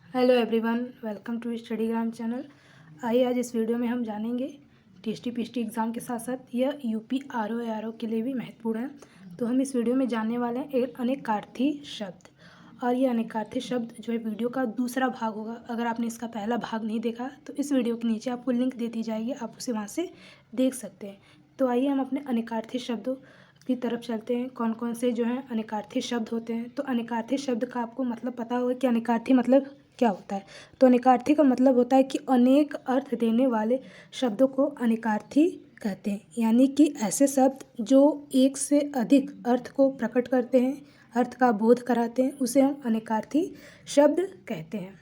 Hello everyone, welcome to Studygram channel. आइए आज इस वीडियो में हम जानेंगे टीएसटी पीएसटी एग्ज़ाम के साथ साथ यह यूपी आरओ एआरओ के लिए भी महत्वपूर्ण है। तो हम इस वीडियो में जानने वाले हैं एक अनेकार्थी शब्द, और ये अनेकार्थी शब्द जो है वीडियो का दूसरा भाग होगा। अगर आपने इसका पहला भाग नहीं देखा तो इस वीडियो के नीचे आपको लिंक दे दी जाएगी, आप उसे वहाँ से देख सकते हैं। तो आइए हम अपने अनेकार्थी शब्दों की तरफ चलते हैं। कौन कौन से जो हैं अनेकार्थी शब्द होते हैं। तो अनेकार्थी शब्द का आपको मतलब पता होगा कि अनेकार्थी मतलब क्या होता है। तो अनेकार्थी का मतलब होता है कि अनेक अर्थ देने वाले शब्दों को अनेकार्थी कहते हैं, यानी कि ऐसे शब्द जो एक से अधिक अर्थ को प्रकट करते हैं, अर्थ का बोध कराते हैं, उसे हम अनेकार्थी शब्द कहते हैं।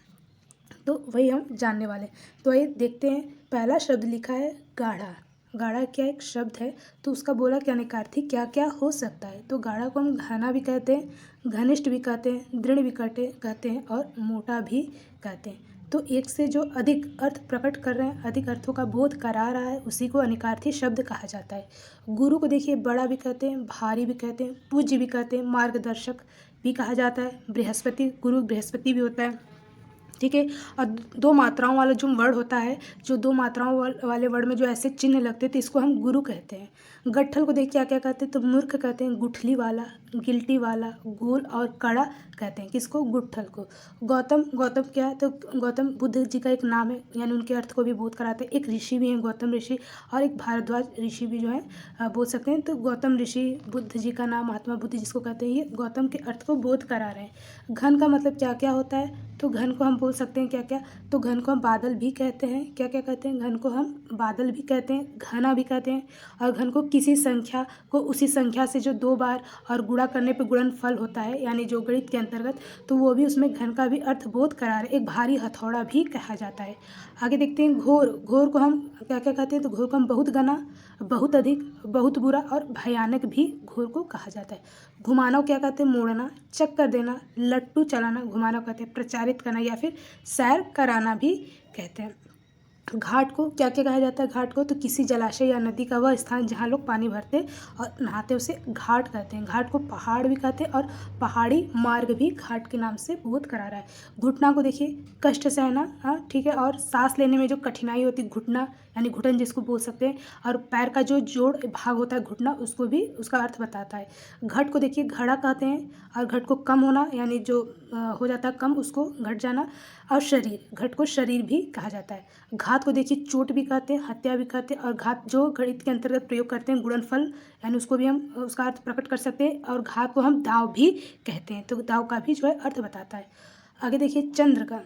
तो वही हम जानने वाले हैं। तो आइए देखते हैं। पहला शब्द लिखा है गाढ़ा। गाढ़ा क्या एक शब्द है, तो उसका बोला कि अनेकार्थी क्या क्या हो सकता है। तो गाढ़ा को हम घना भी कहते हैं, घनिष्ठ भी कहते हैं, दृढ़ भी कहते हैं और मोटा भी कहते हैं। तो एक से जो अधिक अर्थ प्रकट कर रहे हैं, अधिक अर्थों का बोध करा रहा है, उसी को अनेकार्थी शब्द कहा जाता है। गुरु को देखिए बड़ा भी कहते हैं, भारी भी कहते हैं, पूज्य भी कहते हैं, मार्गदर्शक भी कहा जाता है। बृहस्पति, गुरु बृहस्पति भी होता है, ठीक है। और दो मात्राओं वाला जो वर्ड होता है, जो दो मात्राओं वाले वर्ड में जो ऐसे चिन्ह लगते हैं, तो इसको हम गुरु कहते हैं। गट्ठल को देख क्या क्या कहते हैं, तो मूर्ख कहते हैं, गुठली वाला, गिल्टी वाला, गोल और कड़ा कहते हैं। किसको? गुट्ठल को। गौतम, गौतम क्या है, तो गौतम बुद्ध जी का एक नाम है, यानी उनके अर्थ को भी बोध कराते हैं। एक ऋषि भी हैं गौतम ऋषि, और एक भारद्वाज ऋषि भी जो है बोल सकते हैं। तो गौतम ऋषि, बुद्ध जी का नाम, महात्मा बुद्ध जिसको कहते हैं, ये गौतम के अर्थ को बोध करा रहे हैं। घन का मतलब क्या क्या होता है, तो घन को हम बोल सकते हैं क्या क्या, तो घन को हम बादल भी कहते हैं। क्या क्या कहते हैं? घन को हम बादल भी कहते हैं, घना भी कहते हैं। और घन को किसी संख्या को उसी संख्या से जो दो बार और गुणा करने पे गुणनफल होता है, यानी जो गणित के अंतर्गत, तो वो भी उसमें घन का भी अर्थ बोध करा रहे। एक भारी हथौड़ा भी कहा जाता है। आगे देखते हैं घोर। घोर को हम क्या क्या कहते हैं, तो घोर को हम बहुत घना, बहुत अधिक, बहुत बुरा और भयानक भी घोर को कहा जाता है। घुमाना क्या कहते हैं? मोड़ना, चक्कर देना, लट्टू चलाना, घुमाना कहते हैं। प्रचारित करना या फिर सैर कराना भी कहते हैं। घाट को क्या क्या कहा जाता है? घाट को तो किसी जलाशय या नदी का वह स्थान जहाँ लोग पानी भरते और नहाते, उसे घाट कहते हैं। घाट को पहाड़ भी कहते हैं, और पहाड़ी मार्ग भी घाट के नाम से बोध करा रहा है। घुटना को देखिए कष्ट सहना, हाँ ठीक है, और सांस लेने में जो कठिनाई होती है, घुटना यानी घुटन जिसको बोल सकते हैं। और पैर का जो जोड़ भाग होता है घुटना, उसको भी उसका अर्थ बताता है। घट को देखिए घड़ा कहते हैं, और घट को कम होना, यानी जो हो जाता है कम, उसको घट जाना। और शरीर, घट को शरीर भी कहा जाता है। घात को देखिए चोट भी कहते हैं, हत्या भी कहते हैं। और घात जो गणित के अंतर्गत प्रयोग करते हैं, गुणनफल, यानी उसको भी हम उसका अर्थ प्रकट कर सकते हैं। और घात को हम दाव भी कहते हैं, तो दाव का भी जो है अर्थ बताता है। आगे देखिए चंद्र का।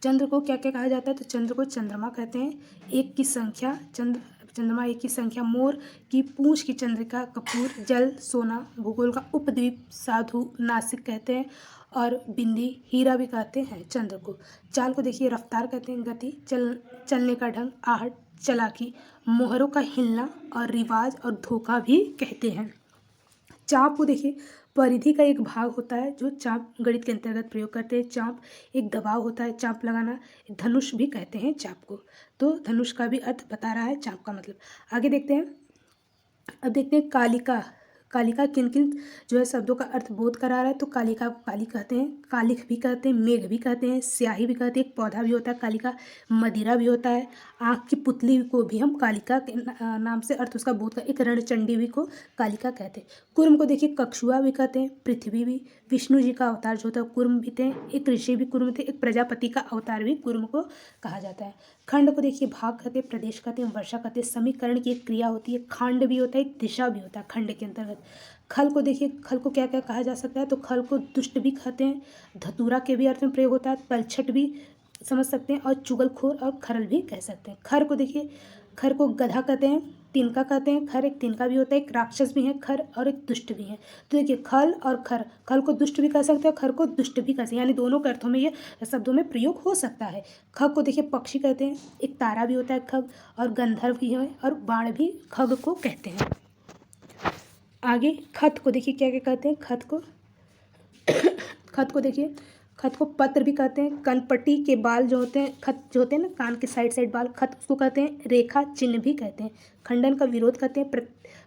चंद्र को क्या क्या कहा जाता है, तो चंद्र को चंद्रमा कहते हैं। एक की संख्या, चंद्रमा एक की संख्या। मोर की पूंछ की चंद्रिका, कपूर, जल, सोना, भूगोल का उपद्वीप, साधु, नासिक कहते हैं। और बिंदी, हीरा भी कहते हैं चंद्र को। चाल को देखिए रफ्तार कहते हैं, गति, चलने का ढंग, आहट, चालाकी, मोहरों का हिलना, और रिवाज और धोखा भी कहते हैं। चाप को देखिए परिधि का एक भाग होता है, जो चाप गणित के अंतर्गत प्रयोग करते हैं। चाप एक दबाव होता है, चाप लगाना। धनुष भी कहते हैं चाप को, तो धनुष का भी अर्थ बता रहा है चाप का मतलब। आगे देखते हैं। अब देखते हैं कालिका। कालिका किन किन जो है शब्दों का अर्थ बोध करा रहा है, तो कालिका को काली कहते हैं, कालिख भी कहते हैं, मेघ भी कहते हैं, स्याही भी कहते हैं, एक पौधा भी होता है कालिका, मदिरा भी होता है। आँख की पुतली को भी हम कालिका के नाम से अर्थ उसका बोध कर, एक रणचंडी भी को कालिका कहते हैं। कुर्म को देखिए कक्षुआ भी कहते हैं, पृथ्वी भी, विष्णु जी का अवतार जो होता है कुर्म भी थे, एक ऋषि भी कुर्म थे, एक प्रजापति का अवतार भी कुर्म को कहा जाता है। खंड को देखिए भाग कहते हैं, प्रदेश कहते हैं, वर्षा कहते हैं। समीकरण की एक क्रिया होती है, खंड भी होता है, एक दिशा भी होता है खंड के अंतर्गत। खल को देखिए, खल को क्या क्या कहा जा सकता है, तो खल को दुष्ट भी कहते हैं, धतूरा के भी अर्थ में प्रयोग होता है, तलछट भी समझ सकते हैं, और चुगलखोर और खरल भी कह सकते हैं। खर को देखिए, खर को गधा कहते हैं, तिनका कहते हैं। खर एक तिनका भी होता है, एक राक्षस भी है खर, और एक दुष्ट भी है। तो देखिए खल और खर, खल को दुष्ट भी कह सकते हैं, खर को दुष्ट भी कह सकते हैं, यानी दोनों के अर्थों में ये शब्दों में प्रयोग हो सकता है। खग को देखिए पक्षी कहते हैं, एक तारा भी होता है खग, और गंधर्व भी है, और बाण भी खग को कहते हैं। आगे खत को देखिए क्या क्या कहते हैं, खत को खत को देखिए, खत को पत्र भी कहते हैं। कनपट्टी के बाल जो होते हैं, खत जो होते हैं ना, कान के साइड साइड बाल, खत उसको कहते हैं। रेखा चिन्ह भी कहते हैं। खंडन का विरोध कहते हैं।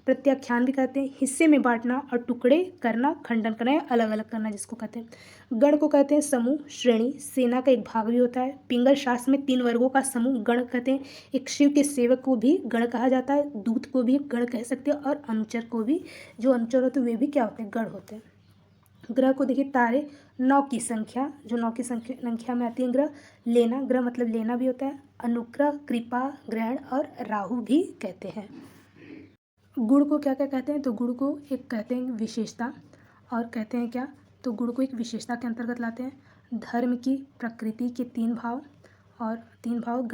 प्रत्याख्यान भी कहते हैं, हिस्से में बांटना और टुकड़े करना, खंडन करना या अलग अलग करना जिसको कहते हैं। गण को कहते हैं समूह, श्रेणी, सेना का एक भाग भी होता है। पिंगल शास्त्र में 3 वर्गों का समूह गण कहते हैं। एक शिव के सेवक को भी गण कहा जाता है, दूत को भी गण कह सकते हैं, और अनुचर को भी, जो अनुचर होते हैं वे भी क्या होते हैं, गण होते हैं। ग्रह को देखिए तारे 9 की संख्या, जो 9 की संख्या में आती है ग्रह। लेना, ग्रह मतलब लेना भी होता है। अनुग्रह, कृपा, ग्रहण और राहु भी कहते हैं। गुण को क्या क्या कहते हैं, तो गुण को एक कहते हैं विशेषता, और कहते हैं क्या, तो गुण को एक विशेषता के अंतर्गत लाते हैं। धर्म की, प्रकृति के 3 भाव, और 3 भाव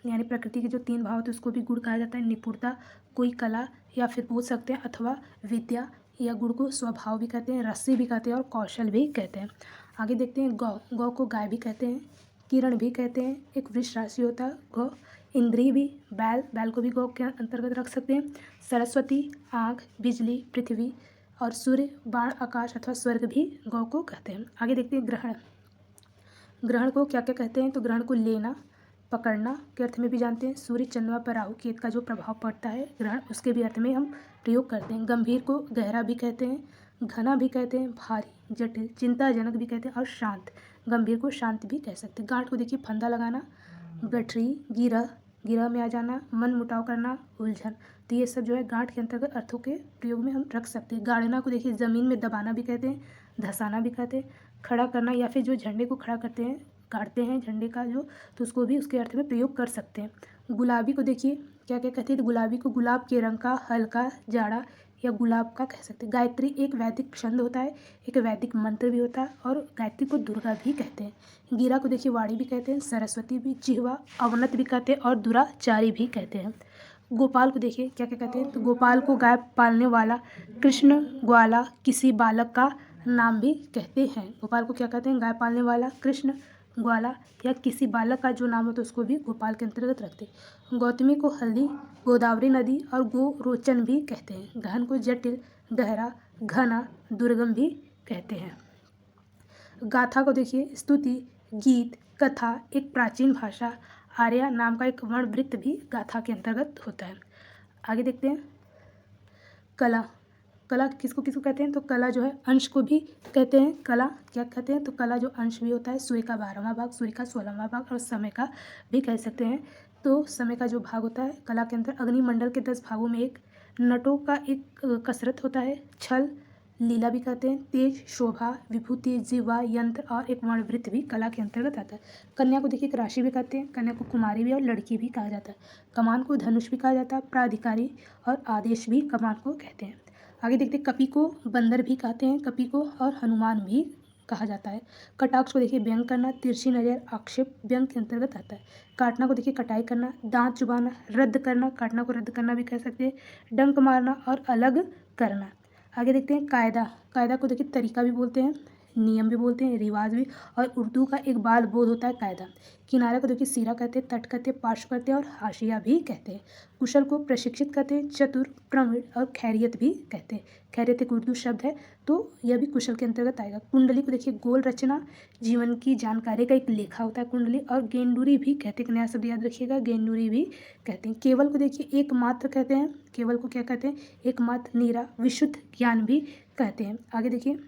यानी प्रकृति के जो 3 भाव होते हैं उसको भी गुण कहा जाता है। निपुणता, कोई कला या फिर बोल सकते हैं, अथवा विद्या, या गुण को स्वभाव भी कहते हैं, रस्सी भी कहते हैं और कौशल भी कहते हैं। आगे देखते हैं गौ, गौ को गाय भी कहते हैं, किरण भी कहते हैं, एक वृक्ष राशि होता है गौ। इंद्री भी, बैल, बैल को भी गौ के अंतर्गत रख सकते हैं। सरस्वती, आँख, बिजली, पृथ्वी और सूर्य, बाण, आकाश अथवा स्वर्ग भी गौ को कहते हैं। आगे देखते हैं ग्रहण। ग्रहण को क्या क्या कहते हैं, तो ग्रहण को लेना, पकड़ना के अर्थ में भी जानते हैं। सूर्य, चंद्रमा पर राहु केतु का जो प्रभाव पड़ता है ग्रहण, उसके भी अर्थ में हम प्रयोग करते हैं। गंभीर को गहरा भी कहते हैं, घना भी कहते हैं, भारी, जटिल, चिंताजनक भी कहते हैं, और शांत, गंभीर को शांत भी कह सकते हैं। गांठ को देखिए फंदा लगाना, गठरी, गिरह, गिरह में आ जाना, मन मुटाव करना, उलझन, तो ये सब जो है गांठ के अंतर्गत अर्थों के प्रयोग में हम रख सकते हैं। गाड़ना को देखिए ज़मीन में दबाना भी कहते हैं, धंसाना भी कहते हैं। खड़ा करना, या फिर जो झंडे को खड़ा करते हैं, गाड़ते हैं झंडे का जो, तो उसको भी उसके अर्थ में प्रयोग कर सकते हैं। गुलाबी को देखिए क्या क्या कहते हैं, तो गुलाबी को गुलाब के रंग का, हल्का, जाड़ा या गुलाब का कह सकते हैं। गायत्री एक वैदिक छंद होता है, एक वैदिक मंत्र भी होता है, और गायत्री को दुर्गा भी कहते हैं। गिरा को देखिए वाणी भी कहते हैं, सरस्वती भी, जिह्वा, अवनत भी कहते हैं, और दुराचारी भी कहते हैं। गोपाल को देखिए क्या क्या कहते हैं, तो गोपाल को गाय पालने वाला, कृष्ण, ग्वाला, किसी बालक का नाम भी कहते हैं। गोपाल को क्या कहते हैं, गाय पालने वाला, कृष्ण, ग्वाला या किसी बालक का जो नाम हो तो उसको भी गोपाल के अंतर्गत रखते हैं। गौतमी को हल्दी, गोदावरी नदी और गोरोचन भी कहते हैं। गहन को जटिल, गहरा, घना, दुर्गम भी कहते हैं। गाथा को देखिए स्तुति, गीत, कथा, एक प्राचीन भाषा, आर्या नाम का एक वर्णवृत्त भी गाथा के अंतर्गत होता है। आगे देखते हैं कला। कला किसको किसको कहते हैं, तो कला जो है अंश को भी कहते हैं। कला क्या कहते हैं, तो कला जो अंश भी होता है, सूर्य का 12वां भाग, सूर्य का 16वां भाग, और समय का भी कह सकते हैं। तो समय का जो भाग होता है कला के अंदर, अग्निमंडल के 10 भागों में एक, नटों का एक कसरत होता है, छल, लीला भी कहते हैं, तेज, शोभा, विभूति, जीवा, यंत्र और एक वर्णवृत्त भी कला के अंतर्गत आता है। कन्या को देखिए एक राशि भी कहते हैं, कन्या को कुमारी भी और लड़की भी कहा जाता है। कमान को धनुष भी कहा जाता है, प्राधिकारी और आदेश भी कमान को कहते हैं। आगे देखते हैं कपि को बंदर भी कहते हैं, कपि को, और हनुमान भी कहा जाता है। कटाक्ष को देखिए व्यंग करना, तिरछी नजर, आक्षेप व्यंग के अंतर्गत आता है। काटना को देखिए कटाई करना, दांत चुबाना, रद्द करना, काटना को रद्द करना भी कह सकते हैं, डंक मारना और अलग करना। आगे देखते हैं कायदा। कायदा को देखिए तरीका भी बोलते हैं, नियम भी बोलते हैं, रिवाज भी, और उर्दू का एक बाल बोध होता है कायदा। किनारे को देखिए सिरा कहते हैं, तट कहते हैं, पार्श्व कहते हैं और हाशिया भी कहते हैं। कुशल को प्रशिक्षित कहते हैं, चतुर, प्रवीण और खैरियत भी कहते हैं। खैरियत एक उर्दू शब्द है, तो यह भी कुशल के अंतर्गत आएगा। कुंडली को देखिए गोल रचना, जीवन की जानकारी का एक लेखा होता है कुंडली, और गेंडूरी भी कहते हैं, एक नया शब्द याद रखिएगा, गेंडूरी भी कहते हैं। केवल को देखिए एकमात्र कहते हैं, केवल को क्या कहते हैं, एकमात्र, नीरा, विशुद्ध ज्ञान भी कहते हैं। आगे देखिए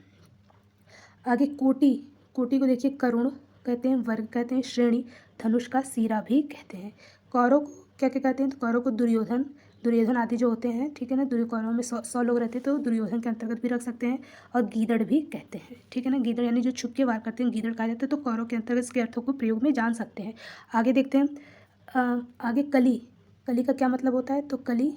आगे कोटि। कोटि को देखिए करुण कहते हैं, वर्ग कहते हैं, श्रेणी, धनुष का सिरा भी कहते हैं। कौरव को क्या क्या कहते हैं, तो कौरव को दुर्योधन, दुर्योधन आदि जो होते हैं, ठीक है ना, कौरव में 100 लोग रहते हैं तो दुर्योधन के अंतर्गत भी रख सकते हैं। और गीदड़ भी कहते हैं, ठीक है ना, गीदड़ यानी जो छुप के वार करते हैं गीदड़ कहा जाता है, तो कौरव के अंतर्गत इसके अर्थों को प्रयोग में जान सकते हैं। आगे देखते हैं आगे कली। कली का क्या मतलब होता है, तो कली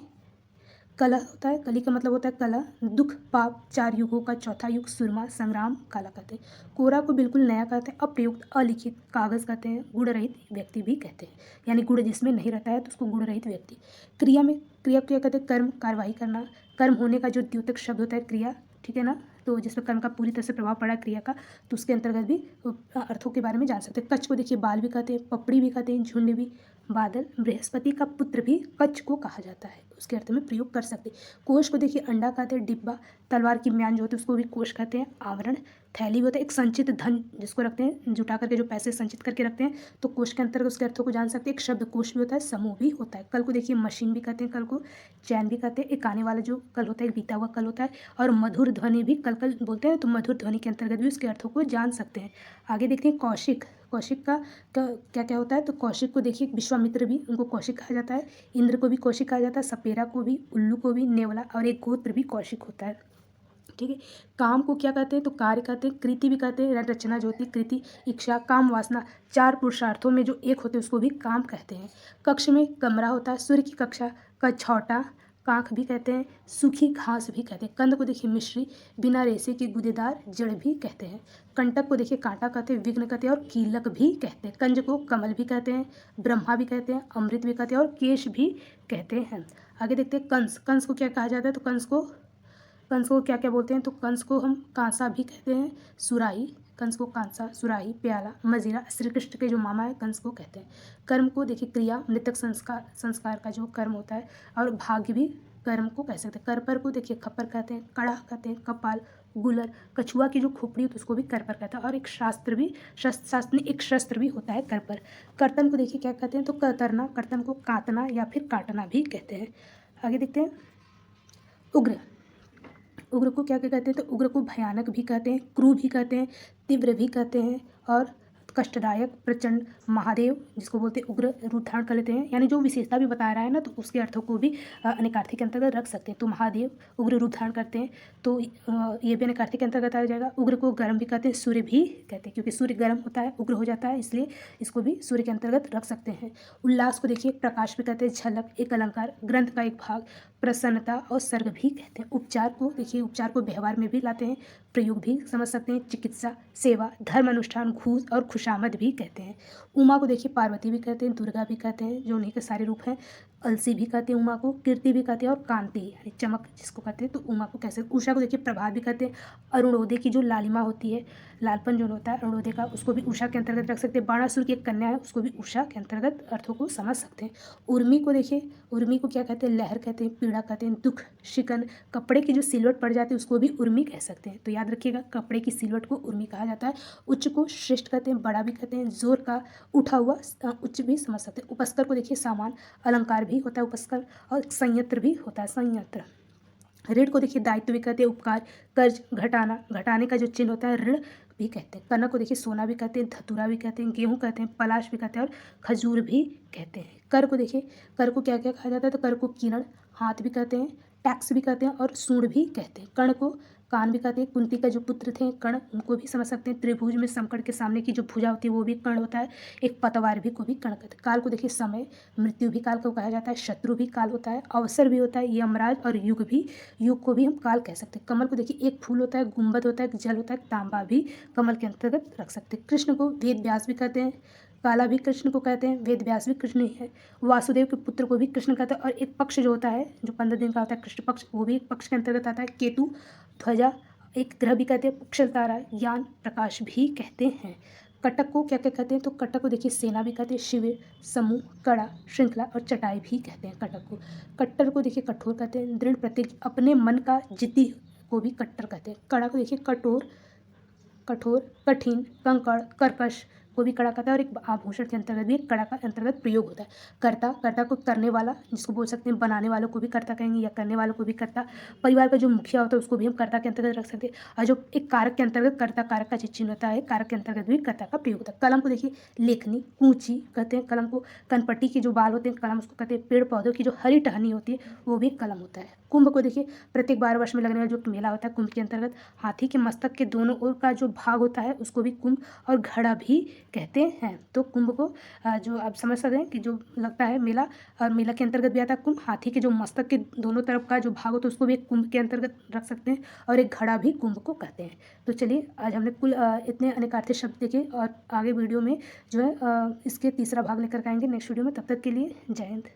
कला होता है, कली का मतलब होता है कला, दुख, पाप, 4 युगों का चौथा युग, सुरमा, संग्राम, काला कहते हैं। कोरा को बिल्कुल नया कहते हैं, अप्रयुक्त, अलिखित, कागज कहते हैं, गुण रहित व्यक्ति भी कहते हैं, यानी गुण जिसमें नहीं रहता है तो उसको गुण रहित व्यक्ति। क्रिया में, क्रिया को क्या कहते हैं, कर्म, कार्रवाई करना, कर्म होने का जो द्योतक शब्द होता है क्रिया, ठीक है ना, तो जिसमें कर्म का पूरी तरह से प्रभाव पड़ा क्रिया का, तो उसके अंतर्गत भी अर्थों के बारे में जान सकते हैं। कच्छ को देखिए बाल भी कहते हैं, पपड़ी भी कहते हैं, झुंड भी, बादल, बृहस्पति का पुत्र भी कच्छ को कहा जाता है, उसके अर्थ में प्रयोग कर सकते हैं। कोश को देखिए अंडा कहते हैं, डिब्बा, तलवार की म्यान जो होती है उसको भी कोश कहते हैं। आवरण, थैली होता है एक संचित धन जिसको रखते हैं, जुटा करके जो पैसे संचित करके रखते हैं, तो कोश के अंतर्गत उसके अर्थों को जान सकते हैं। एक शब्द कोश भी होता है, समूह भी होता है। कल को देखिए मशीन भी कहते हैं, कल को चैन भी कहते हैं। एक आने वाला जो कल होता है, एक बीता हुआ कल होता है। और मधुर ध्वनि भी कल कल बोलते हैं, तो मधुर ध्वनि के अंतर्गत भी उसके अर्थों को जान सकते हैं। आगे देखते हैं कौशिक। कौशिक का क्या क्या होता है, तो कौशिक को देखिए विश्वामित्र भी उनको कौशिक कहा जाता है, इंद्र को भी कौशिक कहा जाता है, सपेरा को भी, उल्लू को भी, नेवला और एक गोत्र भी कौशिक होता है। ठीक है। काम को क्या कहते हैं, तो कार्य कहते हैं, कृति भी कहते हैं, रचना जो होती है कृति, इच्छा, काम, वासना, चार पुरुषार्थों में जो एक होते हैं उसको भी काम कहते हैं। कक्ष में कमरा होता है, सूर्य की कक्षा, कछौटा, कांख भी कहते हैं, सूखी घास भी कहते हैं। कंद को देखिए मिश्री, बिना रेशे की गूदेदार जड़ भी कहते हैं। कंटक को देखिए कांटा कहते हैं, विघ्न कहते हैं और कीलक भी कहते हैं। कंज को कमल भी कहते हैं, ब्रह्मा भी कहते हैं, अमृत भी कहते हैं और केश भी कहते हैं। आगे देखते हैं कंस। कंस को क्या कहा जाता है, तो कंस को क्या क्या बोलते हैं, तो कंस को हम कांसा भी कहते हैं, सुराही, कंस को कांसा, सुराही, प्याला, मजीरा, श्री कृष्ण के जो मामा है कंस को कहते हैं। कर्म को देखिए क्रिया, मृतक संस्कार का जो कर्म होता है, और भाग्य भी कर्म को कह सकते हैं। करपर को देखिए खप्पर कहते हैं, कड़ा कहते हैं, कपाल, गुलर, कछुआ की जो खोपड़ी होती है उसको भी करपर कहता है। और एक शास्त्र भी, शास्त्र एक शस्त्र भी होता है करपर। कर्तन को देखिए क्या कहते हैं, तो कतरना, कर्तन को काटना या फिर काटना भी कहते हैं। आगे देखते हैं उग्र। उग्र को क्या क्या कहते हैं, तो उग्र को भयानक भी कहते हैं, क्रूर भी कहते हैं, तीव्र भी कहते हैं और कष्टदायक, प्रचंड, महादेव जिसको बोलते हैं उग्र रूप धारण कर लेते हैं, यानी जो विशेषता भी बता रहा है ना, तो उसके अर्थों को भी अनेकार्थी के अंतर्गत रख सकते हैं। तो महादेव उग्र रूप धारण करते हैं, तो ये भी अनेकार्थी के अंतर्गत आ जाएगा। उग्र को गर्म भी कहते हैं, सूर्य भी कहते हैं, क्योंकि सूर्य गर्म होता है, उग्र हो जाता है, इसलिए इसको भी सूर्य के अंतर्गत रख सकते हैं। उल्लास को देखिए प्रकाश भी कहते हैं, झलक, एक अलंकार, ग्रंथ का एक भाग, प्रसन्नता और सर्ग भी कहते हैं। उपचार को देखिए, उपचार को व्यवहार में भी लाते हैं, प्रयोग भी समझ सकते हैं, चिकित्सा, सेवा, धर्म अनुष्ठान, घूस और खुशामद भी कहते हैं। उमा को देखिए पार्वती भी कहते हैं, दुर्गा भी कहते हैं, जो उन्हीं के सारे रूप हैं। अलसी भी कहते हैं उमा को, कीर्ति भी कहते हैं और कांति यानी चमक जिसको कहते हैं, तो उमा को कैसे। उषा को देखिए प्रभात भी कहते हैं, अरुणोदय की जो लालिमा होती है, लालपन जो होता है अरुणोदय का, उसको भी उषा के अंतर्गत रख सकते हैं। बाणासुर की एक कन्या है, उसको भी उषा के अंतर्गत अर्थों को समझ सकते हैं। उर्मी को देखिए, उर्मी को क्या कहते हैं, लहर कहते हैं, पीड़ा कहते हैं, दुख, शिकन, कपड़े की जो सिलवट पड़ जाती है उसको भी उर्मी कह सकते हैं। तो याद रखिएगा, कपड़े की सिलवट को उर्मी कहा जाता है। उच्च को श्रेष्ठ कहते हैं, बड़ा भी कहते हैं, जोर का, उठा हुआ उच्च भी समझ सकते हैं। उपस्कर को देखिए सामान, अलंकार भी होता है उपस्कर, और संयंत्र भी होता है, संयंत्र। ऋण को देखिए दायित्व भी कहते हैं, उपकार, कर्ज, घटाना, घटाने का जो चिन्ह होता है ऋण भी कहते हैं। कनक को देखिए सोना भी कहते हैं, धतूरा भी कहते हैं, गेहूँ कहते हैं, पलाश भी कहते हैं और खजूर भी कहते हैं। कर को देखिए, कर को क्या क्या कहा जाता है, तो कर को किरण, हाथ भी कहते हैं, टैक्स भी कहते हैं और सूंड भी कहते हैं। कर्ण को कान भी कहते हैं। कुंती का जो पुत्र थे कर्ण, उनको भी समझ सकते हैं। त्रिभुज में समकड़ के सामने की जो भुजा होती है वो भी कर्ण होता है। एक पतवार भी को भी कर्ण कहते हैं। काल को देखिए समय, मृत्यु भी काल को कहा जाता है, शत्रु भी काल होता है, अवसर भी होता है, यमराज और युग भी, युग को भी हम काल कह सकते हैं। कमल को देखिए एक फूल होता है, गुंबद होता है, जल होता है, तांबा भी कमल के अंतर्गत रख सकते हैं। कृष्ण को वेद व्यास भी कहते हैं, काला भी कृष्ण को कहते हैं, वेद व्यास भी कृष्ण ही है। वासुदेव के पुत्र को भी कृष्ण कहते हैं। और एक पक्ष जो होता है जो 15 दिन का होता है कृष्ण पक्ष, वो भी एक पक्ष के अंतर्गत आता है। केतु, ध्वजा, एक ग्रह भी कहते हैं, पुक्षल तारा, ज्ञान, प्रकाश भी कहते हैं। कटक को क्या क्या कहते हैं, तो कटक को देखिए सेना भी कहते हैं, शिविर, समूह, कड़ा, श्रृंखला और चटाई भी कहते हैं कटक को। कट्टर को देखिए कठोर कहते हैं, दृढ़ प्रतिज्ञ, अपने मन का जिद्दी को भी कट्टर कहते हैं। कड़ा को देखिए कठोर, कठिन, कंकड़, कर्कश को भी कड़ा कहता है। और एक आभूषण के अंतर्गत भी एक कड़ा का अंतर्गत प्रयोग होता है। कर्ता, कर्ता को करने वाला जिसको बोल सकते हैं, बनाने वालों को भी कर्ता कहेंगे या करने वालों को भी कर्ता। परिवार का जो मुखिया होता है उसको भी हम कर्ता के अंतर्गत रख सकते हैं। और जो एक कारक के अंतर्गत कर्ता, कारक का चिन्ह होता है, कारक के अंतर्गत भी कर्ता का प्रयोग होता है। कलम को देखिए लेखनी, कूची कहते हैं कलम को। कनपट्टी के जो बाल होते हैं कलम उसको कहते हैं। पेड़ पौधों की जो हरी टहनी होती है वो भी कलम होता है। कुंभ को देखिए प्रत्येक 12 वर्ष में लगने वाला जो मेला होता है कुंभ के अंतर्गत। हाथी के मस्तक के दोनों ओर का जो भाग होता है उसको भी कुंभ और घड़ा भी कहते हैं। तो कुंभ को जो आप समझ सकते हैं कि जो लगता है मेला, और मेला के अंतर्गत भी आता है कुंभ। हाथी के जो मस्तक के दोनों तरफ का जो भाग होता है उसको भी एक कुंभ के अंतर्गत रख सकते हैं। और एक घड़ा भी कुंभ को कहते हैं। तो चलिए आज हमने कुल इतने अनेकार्थी शब्द देखे, और आगे वीडियो में जो है इसके तीसरा भाग लेकर आएंगे नेक्स्ट वीडियो में। तब तक के लिए जय हिंद।